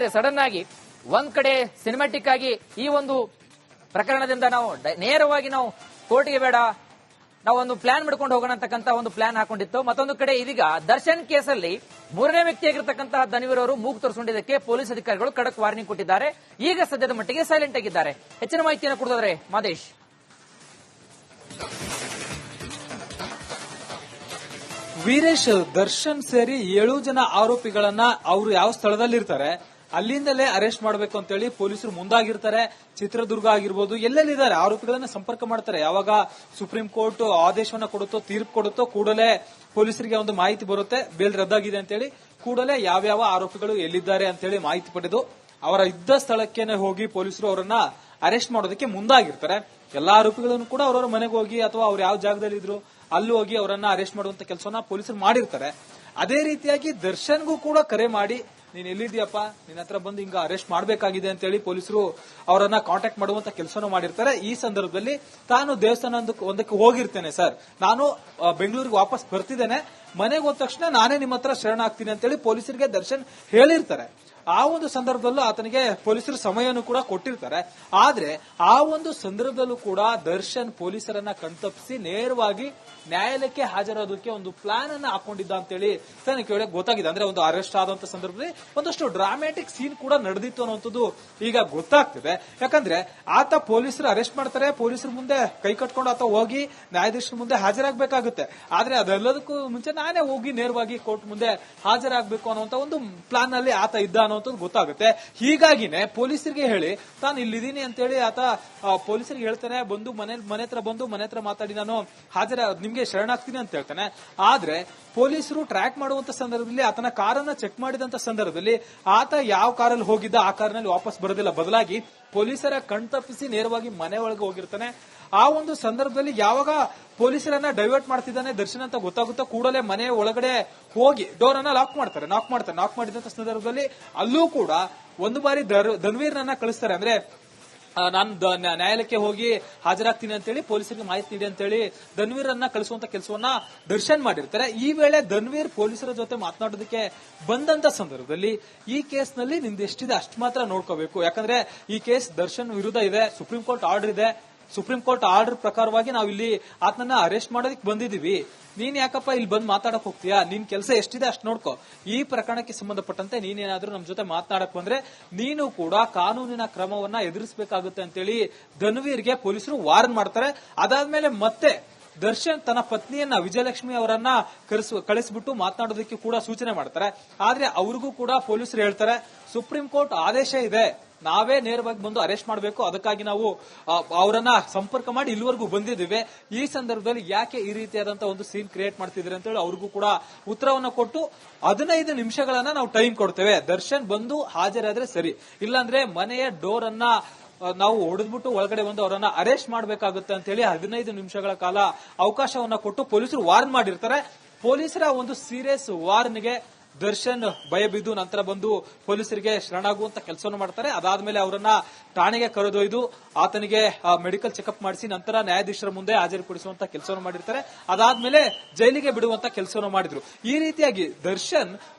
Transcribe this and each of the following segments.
ನೋಡಿದ್ರೆ ಸಡನ್ ಆಗಿ ಒಂದ್ ಕಡೆ ಸಿನಿಮ್ಯಾಟಿಕ್ ಆಗಿ ಈ ಒಂದು ಪ್ರಕರಣದಿಂದ ನಾವು ನೇರವಾಗಿ ನಾವು ಕೋರ್ಟ್ಗೆ ಬೇಡ, ನಾವೊಂದು ಪ್ಲಾನ್ ಮಾಡ್ಕೊಂಡು ಹೋಗೋಣ ಅಂತಕ್ಕಂತ ಒಂದು ಪ್ಲಾನ್ ಹಾಕೊಂಡಿತ್ತು. ಮತ್ತೊಂದು ಕಡೆ ಇದೀಗ ದರ್ಶನ್ ಕೇಸಲ್ಲಿ ಮೂರನೇ ವ್ಯಕ್ತಿಯಾಗಿರ್ತಕ್ಕಂತಹ ಧನ್ವೀರ್ ಅವರು ಮೂಗು ತೋರಿಸಿಕೊಂಡಿದ್ದಕ್ಕೆ ಪೊಲೀಸ್ ಅಧಿಕಾರಿಗಳು ಖಡಕ್ ವಾರ್ನಿಂಗ್ ಕೊಟ್ಟಿದ್ದಾರೆ. ಈಗ ಸದ್ಯದ ಮಟ್ಟಿಗೆ ಸೈಲೆಂಟ್ ಆಗಿದ್ದಾರೆ. ಹೆಚ್ಚಿನ ಮಾಹಿತಿಯನ್ನು ಕೊಡೋದಾದ್ರೆ ಮಾದೇಶ್. ವೀರೇಶ್, ದರ್ಶನ್ ಸೇರಿ 7 ಜನ ಆರೋಪಿಗಳನ್ನ ಅವರು ಯಾವ ಸ್ಥಳದಲ್ಲಿ ಇರ್ತಾರೆ ಅಲ್ಲಿಂದಲೇ ಅರೆಸ್ಟ್ ಮಾಡಬೇಕು ಅಂತೇಳಿ ಪೊಲೀಸರು ಮುಂದಾಗಿರ್ತಾರೆ. ಚಿತ್ರದುರ್ಗ ಆಗಿರ್ಬೋದು, ಎಲ್ಲೆಲ್ಲಿದ್ದಾರೆ ಆರೋಪಿಗಳನ್ನ ಸಂಪರ್ಕ ಮಾಡ್ತಾರೆ. ಯಾವಾಗ ಸುಪ್ರೀಂ ಕೋರ್ಟ್ ಆದೇಶವನ್ನ ಕೊಡುತ್ತೋ, ತೀರ್ಪು ಕೊಡುತ್ತೋ, ಕೂಡಲೇ ಪೊಲೀಸರಿಗೆ ಒಂದು ಮಾಹಿತಿ ಬರುತ್ತೆ, ಬೇಲ್ ರದ್ದಾಗಿದೆ ಅಂತೇಳಿ. ಕೂಡಲೇ ಯಾವ್ಯಾವ ಆರೋಪಿಗಳು ಎಲ್ಲಿದ್ದಾರೆ ಅಂತೇಳಿ ಮಾಹಿತಿ ಪಡೆದು ಅವರ ಇದ್ದ ಸ್ಥಳಕ್ಕೇನೆ ಹೋಗಿ ಪೊಲೀಸರು ಅವರನ್ನ ಅರೆಸ್ಟ್ ಮಾಡೋದಕ್ಕೆ ಮುಂದಾಗಿರ್ತಾರೆ. ಎಲ್ಲಾ ಆರೋಪಿಗಳನ್ನು ಕೂಡ ಅವರವರ ಮನೆಗೆ ಹೋಗಿ ಅಥವಾ ಅವ್ರು ಯಾವ ಜಾಗದಲ್ಲಿ ಇದ್ರು ಅಲ್ಲಿ ಹೋಗಿ ಅವರನ್ನ ಅರೆಸ್ಟ್ ಮಾಡುವಂತ ಕೆಲಸವನ್ನ ಪೊಲೀಸರು ಮಾಡಿರ್ತಾರೆ. ಅದೇ ರೀತಿಯಾಗಿ ದರ್ಶನ್ಗೂ ಕೂಡ ಕರೆ ಮಾಡಿ, ನೀನ್ ಎಲ್ಲಿದ್ಯಪ್ಪ, ನಿನ್ನ ಹತ್ರ ಬಂದು ಹಿಂಗ ಅರೆಸ್ಟ್ ಮಾಡಬೇಕಾಗಿದೆ ಅಂತೇಳಿ ಪೊಲೀಸರು ಅವರನ್ನ ಕಾಂಟ್ಯಾಕ್ಟ್ ಮಾಡುವಂತ ಕೆಲಸನೂ ಮಾಡಿರ್ತಾರೆ. ಈ ಸಂದರ್ಭದಲ್ಲಿ ತಾನು ದೇವಸ್ಥಾನ ಒಂದಕ್ಕೆ ಹೋಗಿರ್ತೇನೆ ಸರ್, ನಾನು ಬೆಂಗಳೂರಿಗೆ ವಾಪಸ್ ಬರ್ತಿದ್ದೇನೆ, ಮನೆಗೆ ಹೋದ ತಕ್ಷಣ ನಾನೇ ನಿಮ್ಮ ಹತ್ರ ಶರಣಾಗ್ತೀನಿ ಅಂತೇಳಿ ಪೊಲೀಸರಿಗೆ ದರ್ಶನ್ ಹೇಳಿರ್ತಾರೆ. ಆ ಒಂದು ಸಂದರ್ಭದಲ್ಲೂ ಆತನಿಗೆ ಪೊಲೀಸರು ಸಮಯವನ್ನು ಕೂಡ ಕೊಟ್ಟಿರ್ತಾರೆ. ಆದ್ರೆ ಆ ಒಂದು ಸಂದರ್ಭದಲ್ಲೂ ಕೂಡ ದರ್ಶನ್ ಪೊಲೀಸರನ್ನ ಕಣ್ತಪ್ಪಿಸಿ ನೇರವಾಗಿ ನ್ಯಾಯಾಲಯಕ್ಕೆ ಹಾಜರಾದಕ್ಕೆ ಒಂದು ಪ್ಲಾನ್ ಅನ್ನ ಹಾಕೊಂಡಿದ್ದ ಅಂತೇಳಿ ತನಿಖೆ ವೇಳೆ ಗೊತ್ತಾಗಿದೆ. ಅಂದ್ರೆ ಒಂದು ಅರೆಸ್ಟ್ ಆದಂತ ಸಂದರ್ಭದಲ್ಲಿ ಒಂದಷ್ಟು ಡ್ರಾಮ್ಯಾಟಿಕ್ ಸೀನ್ ಕೂಡ ನಡೆದಿತ್ತು ಅನ್ನುವಂಥದ್ದು ಈಗ ಗೊತ್ತಾಗ್ತಿದೆ. ಯಾಕಂದ್ರೆ ಆತ ಪೊಲೀಸರು ಅರೆಸ್ಟ್ ಮಾಡ್ತಾರೆ, ಪೊಲೀಸರ ಮುಂದೆ ಕೈ ಕಟ್ಕೊಂಡು ಆತ ಹೋಗಿ ನ್ಯಾಯಾಧೀಶರ ಮುಂದೆ ಹಾಜರಾಗಬೇಕಾಗುತ್ತೆ. ಆದ್ರೆ ಅದೆಲ್ಲದಕ್ಕೂ ಮುಂಚೆ ನಾನೇ ಹೋಗಿ ನೇರವಾಗಿ ಕೋರ್ಟ್ ಮುಂದೆ ಹಾಜರಾಗಬೇಕು ಅನ್ನುವಂತ ಒಂದು ಪ್ಲಾನ್ ಅಲ್ಲಿ ಆತ ಇದ್ದ ಅನ್ನೋದು ಗೊತ್ತಾಗುತ್ತೆ. ಹೀಗಾಗಿನೇ ಪೊಲೀಸರಿಗೆ ಹೇಳಿ ತಾನು ಇಲ್ಲಿದ್ದೀನಿ ಅಂತೇಳಿ ಆತ ಪೊಲೀಸರಿಗೆ ಹೇಳ್ತಾನೆ, ಬಂದು ಮನೆ ಹತ್ರ ಮಾತಾಡಿ ನಾನು ನಿಮ್ಗೆ ಶರಣಾಗ್ತೀನಿ ಅಂತ ಹೇಳ್ತಾನೆ. ಆದ್ರೆ ಪೊಲೀಸರು ಟ್ರ್ಯಾಕ್ ಮಾಡುವಂತ ಸಂದರ್ಭದಲ್ಲಿ ಆತನ ಕಾರನ್ನ ಚೆಕ್ ಮಾಡಿದಂತ ಸಂದರ್ಭದಲ್ಲಿ ಆತ ಯಾವ ಕಾರಲ್ಲಿ ಹೋಗಿದ್ದ ಆ ಕಾರಿನಲ್ಲಿ ವಾಪಸ್ ಬರೋದಿಲ್ಲ, ಬದಲಾಗಿ ಪೊಲೀಸರ ಕಣ್ತಪ್ಪಿಸಿ ನೇರವಾಗಿ ಮನೆ ಒಳಗೆ ಹೋಗಿರ್ತಾನೆ. ಆ ಒಂದು ಸಂದರ್ಭದಲ್ಲಿ ಯಾವಾಗ ಪೊಲೀಸರನ್ನ ಡೈವರ್ಟ್ ಮಾಡ್ತಿದ್ದಾನೆ ದರ್ಶನ್ ಅಂತ ಗೊತ್ತಾಗುತ್ತಾ ಕೂಡಲೇ ಮನೆ ಒಳಗಡೆ ಹೋಗಿ ಡೋರ್ ಅನ್ನ ಲಾಕ್ ಮಾಡಿದಂತ ಸಂದರ್ಭದಲ್ಲಿ ಅಲ್ಲೂ ಕೂಡ ಒಂದು ಬಾರಿ ಧನ್ವೀರ್ನನ್ನ ಕಳಿಸ್ತಾರೆ. ಅಂದ್ರೆ ನಾನು ನ್ಯಾಯಾಲಯಕ್ಕೆ ಹೋಗಿ ಹಾಜರಾಗ್ತೀನಿ ಅಂತೇಳಿ ಪೊಲೀಸರಿಗೆ ಮಾಹಿತಿ ನೀಡಿ ಅಂತೇಳಿ ಧನ್ವೀರನ್ನ ಕಳಿಸುವಂತ ಕೆಲಸವನ್ನ ದರ್ಶನ್ ಮಾಡಿರ್ತಾರೆ. ಈ ವೇಳೆ ಧನ್ವೀರ್ ಪೊಲೀಸರ ಜೊತೆ ಮಾತನಾಡೋದಕ್ಕೆ ಬಂದಂತ ಸಂದರ್ಭದಲ್ಲಿ ಈ ಕೇಸ್ನಲ್ಲಿ ನಿಂದು ಎಷ್ಟಿದೆ ಅಷ್ಟು ಮಾತ್ರ ನೋಡ್ಕೋಬೇಕು, ಯಾಕಂದ್ರೆ ಈ ಕೇಸ್ ದರ್ಶನ್ ವಿರುದ್ಧ ಇದೆ, ಸುಪ್ರೀಂ ಕೋರ್ಟ್ ಆರ್ಡರ್ ಇದೆ, ಸುಪ್ರೀಂ ಕೋರ್ಟ್ ಆರ್ಡರ್ ಪ್ರಕಾರವಾಗಿ ನಾವು ಇಲ್ಲಿ ಆತನನ್ನ ಅರೆಸ್ಟ್ ಮಾಡೋದಕ್ಕೆ ಬಂದಿದೀವಿ, ನೀನ್ ಯಾಕಪ್ಪ ಇಲ್ಲಿ ಬಂದು ಮಾತಾಡಕ್ ಹೋಗ್ತೀಯಾ, ನಿನ್ ಕೆಲಸ ಎಷ್ಟಿದೆ ಅಷ್ಟು ನೋಡ್ಕೋ, ಈ ಪ್ರಕರಣಕ್ಕೆ ಸಂಬಂಧಪಟ್ಟಂತೆ ನೀನೇನಾದ್ರೂ ನಮ್ ಜೊತೆ ಮಾತನಾಡಕ್ ಬಂದ್ರೆ ನೀನು ಕೂಡ ಕಾನೂನಿನ ಕ್ರಮವನ್ನ ಎದುರಿಸಬೇಕಾಗುತ್ತೆ ಅಂತೇಳಿ ಧನ್ವೀರ್ಗೆ ಪೊಲೀಸರು ವಾರ್ನ್ ಮಾಡ್ತಾರೆ. ಅದಾದ್ಮೇಲೆ ಮತ್ತೆ ದರ್ಶನ್ ತನ್ನ ಪತ್ನಿಯನ್ನ ವಿಜಯಲಕ್ಷ್ಮಿ ಅವರನ್ನ ಕಳಿಸ್ಬಿಟ್ಟು ಮಾತನಾಡೋದಕ್ಕೆ ಕೂಡ ಸೂಚನೆ ಮಾಡ್ತಾರೆ. ಆದ್ರೆ ಅವ್ರಿಗೂ ಕೂಡ ಪೊಲೀಸರು ಹೇಳ್ತಾರೆ, ಸುಪ್ರೀಂ ಕೋರ್ಟ್ ಆದೇಶ ಇದೆ, ನಾವೇ ನೇರವಾಗಿ ಬಂದು ಅರೆಸ್ಟ್ ಮಾಡಬೇಕು, ಅದಕ್ಕಾಗಿ ನಾವು ಅವರನ್ನ ಸಂಪರ್ಕ ಮಾಡಿ ಇಲ್ಲಿವರೆಗೂ ಬಂದಿದ್ದೇವೆ, ಈ ಸಂದರ್ಭದಲ್ಲಿ ಯಾಕೆ ಈ ರೀತಿಯಾದಂತಹ ಒಂದು ಸೀನ್ ಕ್ರಿಯೇಟ್ ಮಾಡ್ತಿದ್ರೆ ಅಂತ ಹೇಳಿ ಅವ್ರಿಗೂ ಕೂಡ ಉತ್ತರವನ್ನ ಕೊಟ್ಟು 15 ನಿಮಿಷಗಳನ್ನ ನಾವು ಟೈಮ್ ಕೊಡ್ತೇವೆ, ದರ್ಶನ್ ಬಂದು ಹಾಜರಾದ್ರೆ ಸರಿ, ಇಲ್ಲಾಂದ್ರೆ ಮನೆಯ ಡೋರ್ ಅನ್ನ ನಾವು ಹೊಡೆದ್ಬಿಟ್ಟು ಒಳಗಡೆ ಬಂದು ಅವರನ್ನ ಅರೆಸ್ಟ್ ಮಾಡಬೇಕಾಗುತ್ತೆ ಅಂತ ಹೇಳಿ 15 ನಿಮಿಷಗಳ ಕಾಲ ಅವಕಾಶವನ್ನ ಕೊಟ್ಟು ಪೊಲೀಸರು ವಾರ್ನ್ ಮಾಡಿರ್ತಾರೆ. ಪೊಲೀಸರ ಒಂದು ಸೀರಿಯಸ್ ವಾರ್ನ್ಗೆ ದರ್ಶನ್ ಭಯಬಿದ್ದು ನಂತರ ಬಂದು ಪೊಲೀಸರಿಗೆ ಶರಣಾಗುವಂತ ಕೆಲಸವನ್ನು ಮಾಡ್ತಾರೆ. ಅದಾದ್ಮೇಲೆ ಅವರನ್ನ ಠಾಣೆಗೆ ಕರೆದೊಯ್ದು ಆತನಿಗೆ ಮೆಡಿಕಲ್ ಚೆಕಪ್ ಮಾಡಿಸಿ ನಂತರ ನ್ಯಾಯಾಧೀಶರ ಮುಂದೆ ಹಾಜರುಪಡಿಸುವಂತ ಕೆಲಸವನ್ನು ಮಾಡಿರ್ತಾರೆ. ಅದಾದ್ಮೇಲೆ ಜೈಲಿಗೆ ಬಿಡುವಂತ ಕೆಲಸವನ್ನು ಮಾಡಿದ್ರು. ಈ ರೀತಿಯಾಗಿ ದರ್ಶನ್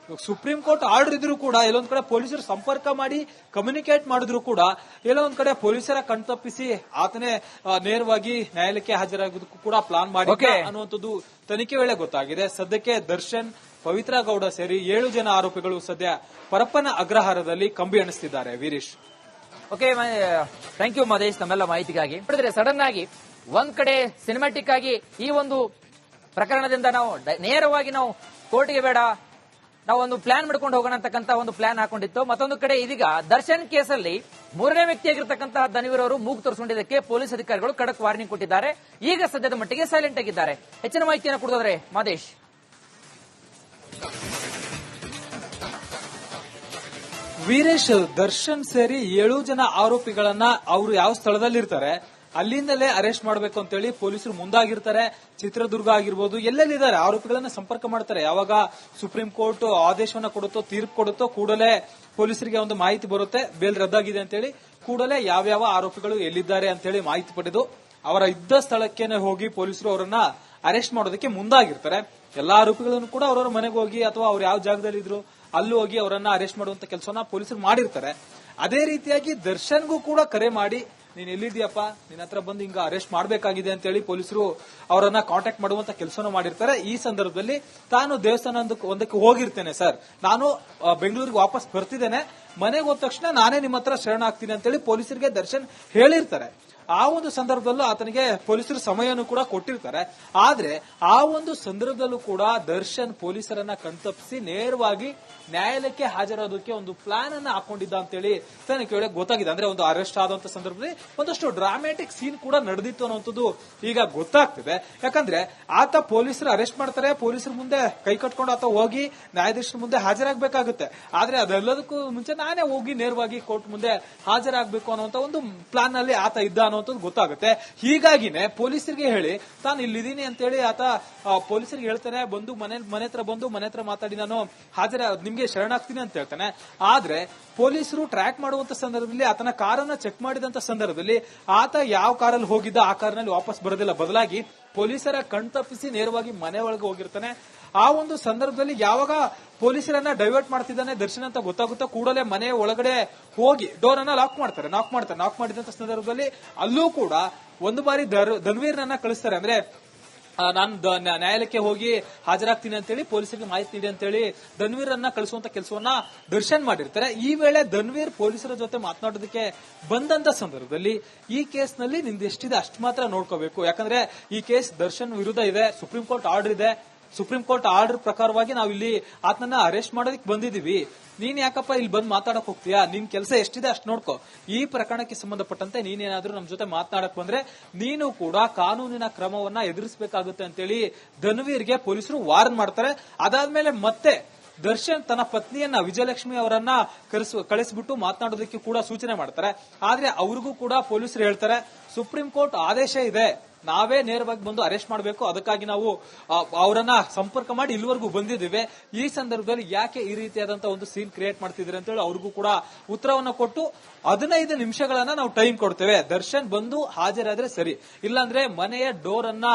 ಸುಪ್ರೀಂ ಕೋರ್ಟ್ ಆರ್ಡರ್ ಇದ್ರು ಕೂಡ ಎಲ್ಲೊಂದ್ ಕಡೆ ಪೊಲೀಸರು ಸಂಪರ್ಕ ಮಾಡಿ ಕಮ್ಯುನಿಕೇಟ್ ಮಾಡಿದ್ರು ಕೂಡ ಎಲ್ಲೊಂದ್ ಕಡೆ ಪೊಲೀಸರ ಕಣ್ತಪ್ಪಿಸಿ ಆತನೇ ನೇರವಾಗಿ ನ್ಯಾಯಾಲಯಕ್ಕೆ ಹಾಜರಾಗೋದಕ್ಕೂ ಕೂಡ ಪ್ಲಾನ್ ಮಾಡಿ ಅನ್ನುವಂಥದ್ದು ತನಿಖೆ ವೇಳೆ ಗೊತ್ತಾಗಿದೆ. ಸದ್ಯಕ್ಕೆ ದರ್ಶನ್, ಪವಿತ್ರ ಗೌಡ ಸೇರಿ 7 ಜನ ಆರೋಪಿಗಳು ಸದ್ಯ ಪರಪ್ಪನ ಅಗ್ರಹಾರದಲ್ಲಿ ಕಂಬಿ ಎಣಿಸ್ತಿದ್ದಾರೆ. Veeresh, okay, thank you Mahesh ನಮ್ಮೆಲ್ಲ ಮಾಹಿತಿಗಾಗಿ. ನೋಡಿದ್ರೆ ಸಡನ್ ಆಗಿ ಒಂದ್ ಕಡೆ ಸಿನಿಮ್ಯಾಟಿಕ್ ಆಗಿ ಈ ಒಂದು ಪ್ರಕರಣದಿಂದ ನಾವು ನೇರವಾಗಿ ನಾವು ಕೋರ್ಟ್ಗೆ ಬೇಡ, ನಾವೊಂದು ಪ್ಲಾನ್ ಮಾಡ್ಕೊಂಡು ಹೋಗೋಣ ಅಂತಕ್ಕಂತ ಒಂದು ಪ್ಲಾನ್ ಹಾಕೊಂಡಿತ್ತು. ಮತ್ತೊಂದು ಕಡೆ ಇದೀಗ ದರ್ಶನ್ ಕೇಸಲ್ಲಿ ಮೂರನೇ ವ್ಯಕ್ತಿಯಾಗಿರ್ತಕ್ಕಂತಹ ಧನ್ವೀರ್ ಅವರು ಮೂಗು ತೋರಿಸಿಕೊಂಡಿದ್ದಕ್ಕೆ ಪೊಲೀಸ್ ಅಧಿಕಾರಿಗಳು ಖಡಕ್ ವಾರ್ನಿಂಗ್ ಕೊಟ್ಟಿದ್ದಾರೆ. ಈಗ ಸದ್ಯದ ಮಟ್ಟಿಗೆ ಸೈಲೆಂಟ್ ಆಗಿದ್ದಾರೆ. ಹೆಚ್ಚಿನ ಮಾಹಿತಿಯನ್ನು ಕೊಡೋದಾದ್ರೆ ಮಾದೇಶ್. ವೀರೇಶ್, ದರ್ಶನ್ ಸೇರಿ 7 ಜನ ಆರೋಪಿಗಳನ್ನ ಅವರು ಯಾವ ಸ್ಥಳದಲ್ಲಿ ಇರ್ತಾರೆ ಅಲ್ಲಿಂದಲೇ ಅರೆಸ್ಟ್ ಮಾಡಬೇಕು ಅಂತೇಳಿ ಪೊಲೀಸರು ಮುಂದಾಗಿರ್ತಾರೆ. ಚಿತ್ರದುರ್ಗ ಆಗಿರ್ಬೋದು, ಎಲ್ಲೆಲ್ಲಿದ್ದಾರೆ ಆರೋಪಿಗಳನ್ನ ಸಂಪರ್ಕ ಮಾಡ್ತಾರೆ. ಯಾವಾಗ ಸುಪ್ರೀಂ ಕೋರ್ಟ್ ಆದೇಶವನ್ನ ಕೊಡುತ್ತೋ, ತೀರ್ಪು ಕೊಡುತ್ತೋ, ಕೂಡಲೇ ಪೊಲೀಸರಿಗೆ ಒಂದು ಮಾಹಿತಿ ಬರುತ್ತೆ, ಬೇಲ್ ರದ್ದಾಗಿದೆ ಅಂತೇಳಿ. ಕೂಡಲೇ ಯಾವ್ಯಾವ ಆರೋಪಿಗಳು ಎಲ್ಲಿದ್ದಾರೆ ಅಂತೇಳಿ ಮಾಹಿತಿ ಪಡೆದು ಅವರ ಇದ್ದ ಸ್ಥಳಕ್ಕೇನೆ ಹೋಗಿ ಪೊಲೀಸರು ಅವರನ್ನ ಅರೆಸ್ಟ್ ಮಾಡೋದಕ್ಕೆ ಮುಂದಾಗಿರ್ತಾರೆ. ಎಲ್ಲಾ ಆರೋಪಿಗಳನ್ನು ಕೂಡ ಅವರವರ ಮನೆಗೆ ಹೋಗಿ ಅಥವಾ ಅವ್ರು ಯಾವ ಜಾಗದಲ್ಲಿ ಇದ್ರು ಅಲ್ಲಿ ಹೋಗಿ ಅವರನ್ನ ಅರೆಸ್ಟ್ ಮಾಡುವಂತ ಕೆಲಸವನ್ನ ಪೊಲೀಸರು ಮಾಡಿರ್ತಾರೆ. ಅದೇ ರೀತಿಯಾಗಿ ದರ್ಶನ್ಗೂ ಕೂಡ ಕರೆ ಮಾಡಿ ನೀನ್ ಎಲ್ಲಿದ್ಯಪ್ಪ, ನಿನ್ನ ಹತ್ರ ಬಂದು ಹಿಂಗ ಅರೆಸ್ಟ್ ಮಾಡಬೇಕಾಗಿದೆ ಅಂತ ಹೇಳಿ ಪೊಲೀಸರು ಅವರನ್ನ ಕಾಂಟ್ಯಾಕ್ಟ್ ಮಾಡುವಂತ ಕೆಲಸನ ಮಾಡಿರ್ತಾರೆ. ಈ ಸಂದರ್ಭದಲ್ಲಿ ತಾನು ದೇವಸ್ಥಾನ ಒಂದಕ್ಕೆ ಹೋಗಿರ್ತೇನೆ ಸರ್, ನಾನು ಬೆಂಗಳೂರಿಗೆ ವಾಪಸ್ ಬರ್ತಿದ್ದೇನೆ, ಮನೆಗೆ ಹೋದ ತಕ್ಷಣ ನಾನೇ ನಿಮ್ಮ ಹತ್ರ ಶರಣಾಗ್ತೀನಿ ಅಂತೇಳಿ ಪೊಲೀಸರಿಗೆ ದರ್ಶನ್ ಹೇಳಿರ್ತಾರೆ. ಆ ಒಂದು ಸಂದರ್ಭದಲ್ಲೂ ಆತನಿಗೆ ಪೊಲೀಸರು ಸಮಯವನ್ನು ಕೂಡ ಕೊಟ್ಟಿರ್ತಾರೆ. ಆದ್ರೆ ಆ ಒಂದು ಸಂದರ್ಭದಲ್ಲೂ ಕೂಡ ದರ್ಶನ್ ಪೊಲೀಸರನ್ನ ಕಣ್ತಪ್ಪಿಸಿ ನೇರವಾಗಿ ನ್ಯಾಯಾಲಯಕ್ಕೆ ಹಾಜರಾದಕ್ಕೆ ಒಂದು ಪ್ಲಾನ್ ಅನ್ನ ಹಾಕೊಂಡಿದ್ದ ಅಂತೇಳಿ ತನಗೆ ಕೇಳಿ ಗೊತ್ತಾಗಿದೆ. ಅಂದ್ರೆ ಒಂದು ಅರೆಸ್ಟ್ ಆದಂತ ಸಂದರ್ಭದಲ್ಲಿ ಒಂದಷ್ಟು ಡ್ರಾಮ್ಯಾಟಿಕ್ ಸೀನ್ ಕೂಡ ನಡೆದಿತ್ತು ಅನ್ನುವಂಥದ್ದು ಈಗ ಗೊತ್ತಾಗ್ತಿದೆ. ಯಾಕಂದ್ರೆ ಆತ ಪೊಲೀಸರು ಅರೆಸ್ಟ್ ಮಾಡ್ತಾರೆ, ಪೊಲೀಸರ ಮುಂದೆ ಕೈ ಕಟ್ಕೊಂಡು ಆತ ಹೋಗಿ ನ್ಯಾಯಾಧೀಶರ ಮುಂದೆ ಹಾಜರಾಗಬೇಕಾಗುತ್ತೆ. ಆದ್ರೆ ಅದೆಲ್ಲದಕ್ಕೂ ಮುಂಚೆ ನಾನೇ ಹೋಗಿ ನೇರವಾಗಿ ಕೋರ್ಟ್ ಮುಂದೆ ಹಾಜರಾಗಬೇಕು ಅನ್ನುವಂತ ಒಂದು ಪ್ಲಾನ್ ನಲ್ಲಿ ಆತ ಇದ್ದ ಅನ್ನುವಂಥದ್ದು ಗೊತ್ತಾಗುತ್ತೆ. ಹೀಗಾಗಿನೇ ಪೊಲೀಸರಿಗೆ ಹೇಳಿ ತಾನು ಇಲ್ಲಿದ್ದೀನಿ ಅಂತೇಳಿ ಆತ ಪೊಲೀಸರಿಗೆ ಹೇಳ್ತಾನೆ, ಬಂದು ಮನೆ ಹತ್ರ ಮಾತಾಡಿ ನಾನು ನಿಮ್ಗೆ ಶರಣಾಗ್ತೀನಿ ಅಂತ ಹೇಳ್ತಾನೆ. ಆದ್ರೆ ಪೊಲೀಸರು ಟ್ರ್ಯಾಕ್ ಮಾಡುವಂತ ಸಂದರ್ಭದಲ್ಲಿ ಆತನ ಕಾರನ್ನ ಚೆಕ್ ಮಾಡಿದಂತ ಸಂದರ್ಭದಲ್ಲಿ ಆತ ಯಾವ ಕಾರಲ್ಲಿ ಹೋಗಿದ್ದ ಆ ಕಾರಿನಲ್ಲಿ ವಾಪಸ್ ಬರೋದಿಲ್ಲ, ಬದಲಾಗಿ ಪೊಲೀಸರ ಕಣ್ತಪ್ಪಿಸಿ ನೇರವಾಗಿ ಮನೆ ಒಳಗೆ ಹೋಗಿರ್ತಾನೆ. ಆ ಒಂದು ಸಂದರ್ಭದಲ್ಲಿ ಯಾವಾಗ ಪೊಲೀಸರನ್ನ ಡೈವರ್ಟ್ ಮಾಡ್ತಿದ್ದಾನೆ ದರ್ಶನ್ ಅಂತ ಗೊತ್ತಾಗುತ್ತಾ ಕೂಡಲೇ ಮನೆ ಒಳಗಡೆ ಹೋಗಿ ಡೋರ್ ಅನ್ನ ಲಾಕ್ ಮಾಡಿದಂತ ಸಂದರ್ಭದಲ್ಲಿ ಅಲ್ಲೂ ಕೂಡ ಒಂದು ಬಾರಿ ಧನ್ವೀರ್ನನ್ನ ಕಳಿಸ್ತಾರೆ. ಅಂದ್ರೆ ನಾನು ನ್ಯಾಯಾಲಯಕ್ಕೆ ಹೋಗಿ ಹಾಜರಾಗ್ತೀನಿ ಅಂತೇಳಿ ಪೊಲೀಸರಿಗೆ ಮಾಹಿತಿ ನೀಡಿ ಅಂತೇಳಿ ಧನ್ವೀರನ್ನ ಕಳಿಸುವಂತ ಕೆಲಸವನ್ನ ದರ್ಶನ್ ಮಾಡಿರ್ತಾರೆ. ಈ ವೇಳೆ ಧನ್ವೀರ್ ಪೊಲೀಸರ ಜೊತೆ ಮಾತನಾಡೋದಕ್ಕೆ ಬಂದಂತ ಸಂದರ್ಭದಲ್ಲಿ ಈ ಕೇಸ್ನಲ್ಲಿ ನಿಂದು ಎಷ್ಟಿದೆ ಅಷ್ಟು ಮಾತ್ರ ನೋಡ್ಕೋಬೇಕು, ಯಾಕಂದ್ರೆ ಈ ಕೇಸ್ ದರ್ಶನ್ ವಿರುದ್ಧ ಇದೆ, ಸುಪ್ರೀಂ ಕೋರ್ಟ್ ಆರ್ಡರ್ ಇದೆ, ಸುಪ್ರೀಂ ಕೋರ್ಟ್ ಆರ್ಡರ್ ಪ್ರಕಾರವಾಗಿ ನಾವು ಇಲ್ಲಿ ಆತನನ್ನ ಅರೆಸ್ಟ್ ಮಾಡೋದಕ್ಕೆ ಬಂದಿದೀವಿ, ನೀನ್ ಯಾಕಪ್ಪ ಇಲ್ಲಿ ಬಂದು ಮಾತಾಡಕ್ ಹೋಗ್ತೀಯಾ, ನಿನ್ ಕೆಲಸ ಎಷ್ಟಿದೆ ಅಷ್ಟು ನೋಡ್ಕೋ, ಈ ಪ್ರಕರಣಕ್ಕೆ ಸಂಬಂಧಪಟ್ಟಂತೆ ನೀನೇನಾದ್ರೂ ನಮ್ ಜೊತೆ ಮಾತನಾಡಕ್ ಬಂದ್ರೆ ನೀನು ಕೂಡ ಕಾನೂನಿನ ಕ್ರಮವನ್ನ ಎದುರಿಸಬೇಕಾಗುತ್ತೆ ಅಂತೇಳಿ ಧನ್ವೀರ್ಗೆ ಪೊಲೀಸರು ವಾರ್ನ್ ಮಾಡ್ತಾರೆ. ಅದಾದ್ಮೇಲೆ ಮತ್ತೆ ದರ್ಶನ್ ತನ್ನ ಪತ್ನಿಯನ್ನ ವಿಜಯಲಕ್ಷ್ಮಿ ಅವರನ್ನ ಕಳಿಸ್ಬಿಟ್ಟು ಮಾತನಾಡೋದಕ್ಕೆ ಕೂಡ ಸೂಚನೆ ಮಾಡ್ತಾರೆ. ಆದ್ರೆ ಅವ್ರಿಗೂ ಕೂಡ ಪೊಲೀಸರು ಹೇಳ್ತಾರೆ, ಸುಪ್ರೀಂ ಕೋರ್ಟ್ ಆದೇಶ ಇದೆ, ನಾವೇ ನೇರವಾಗಿ ಬಂದು ಅರೆಸ್ಟ್ ಮಾಡಬೇಕು, ಅದಕ್ಕಾಗಿ ನಾವು ಅವರನ್ನ ಸಂಪರ್ಕ ಮಾಡಿ ಇಲ್ಲಿವರೆಗೂ ಬಂದಿದ್ದೇವೆ, ಈ ಸಂದರ್ಭದಲ್ಲಿ ಯಾಕೆ ಈ ರೀತಿಯಾದಂತಹ ಒಂದು ಸೀನ್ ಕ್ರಿಯೇಟ್ ಮಾಡ್ತಿದ್ರೆ ಅಂತ ಹೇಳಿ ಅವ್ರಿಗೂ ಕೂಡ ಉತ್ತರವನ್ನ ಕೊಟ್ಟು 15 ನಿಮಿಷಗಳನ್ನ ನಾವು ಟೈಮ್ ಕೊಡ್ತೇವೆ, ದರ್ಶನ್ ಬಂದು ಹಾಜರಾದ್ರೆ ಸರಿ, ಇಲ್ಲಾಂದ್ರೆ ಮನೆಯ ಡೋರ್ ಅನ್ನ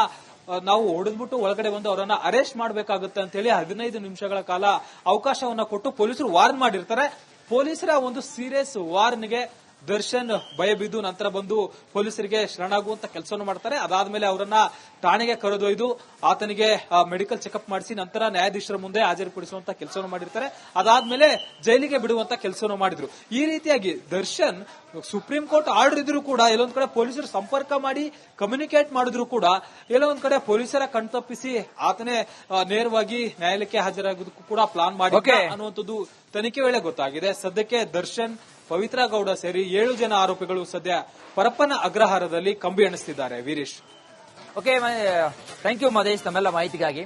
ನಾವು ಹೊಡೆದ್ಬಿಟ್ಟು ಒಳಗಡೆ ಬಂದು ಅವರನ್ನ ಅರೆಸ್ಟ್ ಮಾಡಬೇಕಾಗುತ್ತೆ ಅಂತ ಹೇಳಿ 15 ನಿಮಿಷಗಳ ಕಾಲ ಅವಕಾಶವನ್ನ ಕೊಟ್ಟು ಪೊಲೀಸರು ವಾರ್ನ್ ಮಾಡಿರ್ತಾರೆ. ಪೊಲೀಸರ ಒಂದು ಸೀರಿಯಸ್ ವಾರ್ನ್ಗೆ ದರ್ಶನ್ ಭಯಬಿದ್ದು ನಂತರ ಬಂದು ಪೊಲೀಸರಿಗೆ ಶರಣಾಗುವಂತ ಕೆಲಸವನ್ನು ಮಾಡ್ತಾರೆ. ಅದಾದ್ಮೇಲೆ ಅವರನ್ನ ಠಾಣೆಗೆ ಕರೆದೊಯ್ದು ಆತನಿಗೆ ಮೆಡಿಕಲ್ ಚೆಕಪ್ ಮಾಡಿಸಿ ನಂತರ ನ್ಯಾಯಾಧೀಶರ ಮುಂದೆ ಹಾಜರುಪಡಿಸುವಂತ ಕೆಲಸವನ್ನು ಮಾಡಿರ್ತಾರೆ. ಅದಾದ್ಮೇಲೆ ಜೈಲಿಗೆ ಬಿಡುವಂತ ಕೆಲಸವನ್ನು ಮಾಡಿದ್ರು. ಈ ರೀತಿಯಾಗಿ ದರ್ಶನ್ ಸುಪ್ರೀಂ ಕೋರ್ಟ್ ಆರ್ಡರ್ ಇದ್ರು ಕೂಡ ಎಲ್ಲೊಂದ್ ಕಡೆ ಪೊಲೀಸರು ಸಂಪರ್ಕ ಮಾಡಿ ಕಮ್ಯುನಿಕೇಟ್ ಮಾಡಿದ್ರು ಕೂಡ ಎಲ್ಲೊಂದ್ ಕಡೆ ಪೊಲೀಸರ ಕಣ್ತಪ್ಪಿಸಿ ಆತನೇ ನೇರವಾಗಿ ನ್ಯಾಯಾಲಯಕ್ಕೆ ಹಾಜರಾಗೋದಕ್ಕೂ ಕೂಡ ಪ್ಲಾನ್ ಮಾಡಿ ಅನ್ನುವಂಥದ್ದು ತನಿಖೆ ವೇಳೆ ಗೊತ್ತಾಗಿದೆ. ಸದ್ಯಕ್ಕೆ ದರ್ಶನ್, ಪವಿತ್ರ ಗೌಡ ಸೇರಿ 7 ಜನ ಆರೋಪಿಗಳು ಸದ್ಯ ಪರಪ್ಪನ ಅಗ್ರಹಾರದಲ್ಲಿ ಕಂಬಿ ಎಣಿಸ್ತಿದ್ದಾರೆ. Veeresh, okay, thank you Mahesh ತಮ್ಮೆಲ್ಲ ಮಾಹಿತಿಗಾಗಿ.